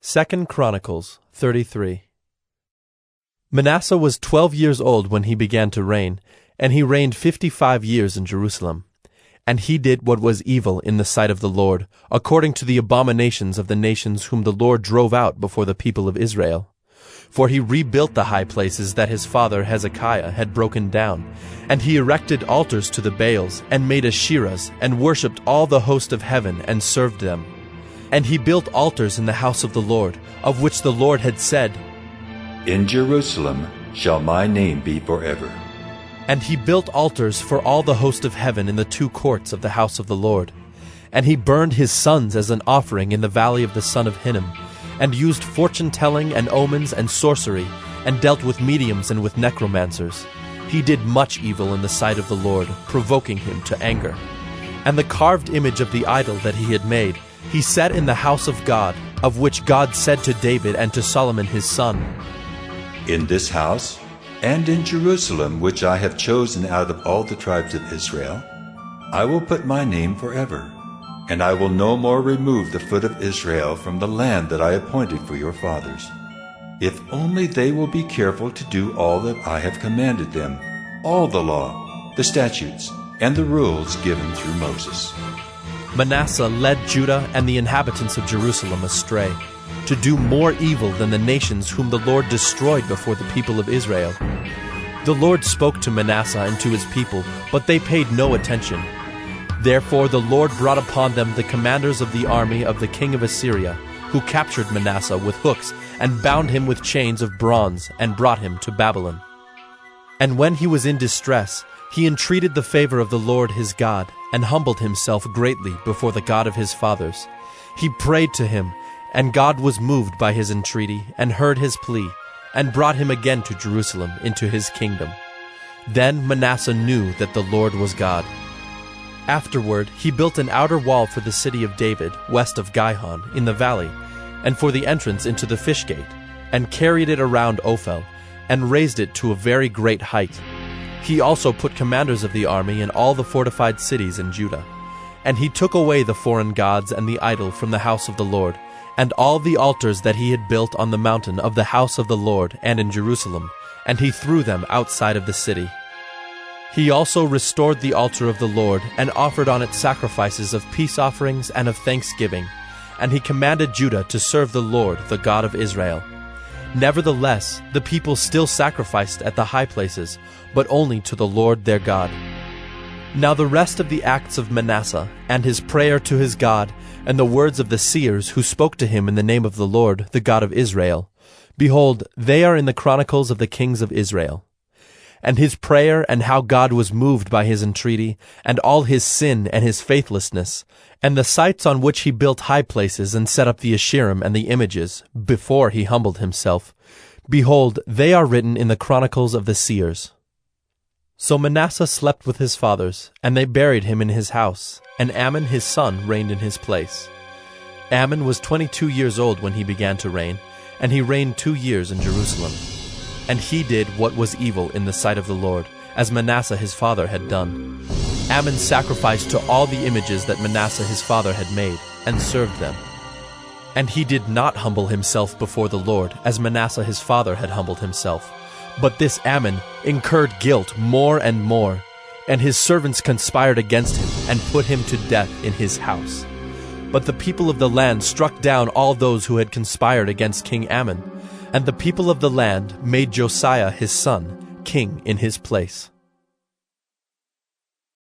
2 Chronicles 33. Manasseh was 12 years old when he began to reign, and he reigned 55 years in Jerusalem. And he did what was evil in the sight of the Lord, according to the abominations of the nations whom the Lord drove out before the people of Israel. For he rebuilt the high places that his father Hezekiah had broken down, and he erected altars to the Baals, and made Asherahs, and worshipped all the host of heaven, and served them. And he built altars in the house of the Lord, of which the Lord had said, In Jerusalem shall my name be forever. And he built altars for all the host of heaven in the two courts of the house of the Lord. And he burned his sons as an offering in the valley of the son of Hinnom, and used fortune-telling and omens and sorcery, and dealt with mediums and with necromancers. He did much evil in the sight of the Lord, provoking him to anger. And the carved image of the idol that he had made, he set in the house of God, of which God said to David and to Solomon his son, In this house, and in Jerusalem, which I have chosen out of all the tribes of Israel, I will put my name forever, and I will no more remove the foot of Israel from the land that I appointed for your fathers, if only they will be careful to do all that I have commanded them, all the law, the statutes, and the rules given through Moses. Manasseh led Judah and the inhabitants of Jerusalem astray, to do more evil than the nations whom the Lord destroyed before the people of Israel. The Lord spoke to Manasseh and to his people, but they paid no attention. Therefore the Lord brought upon them the commanders of the army of the king of Assyria, who captured Manasseh with hooks, and bound him with chains of bronze, and brought him to Babylon. And when he was in distress, he entreated the favor of the Lord his God, and humbled himself greatly before the God of his fathers. He prayed to him, and God was moved by his entreaty, and heard his plea, and brought him again to Jerusalem into his kingdom. Then Manasseh knew that the Lord was God. Afterward he built an outer wall for the city of David, west of Gihon, in the valley, and for the entrance into the fish gate, and carried it around Ophel, and raised it to a very great height. He also put commanders of the army in all the fortified cities in Judah. And he took away the foreign gods and the idol from the house of the Lord, and all the altars that he had built on the mountain of the house of the Lord and in Jerusalem, and he threw them outside of the city. He also restored the altar of the Lord, and offered on it sacrifices of peace offerings and of thanksgiving, and he commanded Judah to serve the Lord, the God of Israel. Nevertheless, the people still sacrificed at the high places, but only to the Lord their God. Now the rest of the acts of Manasseh, and his prayer to his God, and the words of the seers who spoke to him in the name of the Lord, the God of Israel, behold, they are in the chronicles of the kings of Israel. And his prayer, and how God was moved by his entreaty, and all his sin and his faithlessness, and the sites on which he built high places and set up the Asherim and the images, before he humbled himself, behold, they are written in the chronicles of the seers. So Manasseh slept with his fathers, and they buried him in his house, and Amon his son reigned in his place. Amon was 22 years old when he began to reign, and he reigned 2 years in Jerusalem. And he did what was evil in the sight of the Lord, as Manasseh his father had done. Amon sacrificed to all the images that Manasseh his father had made, and served them. And he did not humble himself before the Lord, as Manasseh his father had humbled himself. But this Amon incurred guilt more and more, and his servants conspired against him, and put him to death in his house. But the people of the land struck down all those who had conspired against King Amon, and the people of the land made Josiah his son king in his place.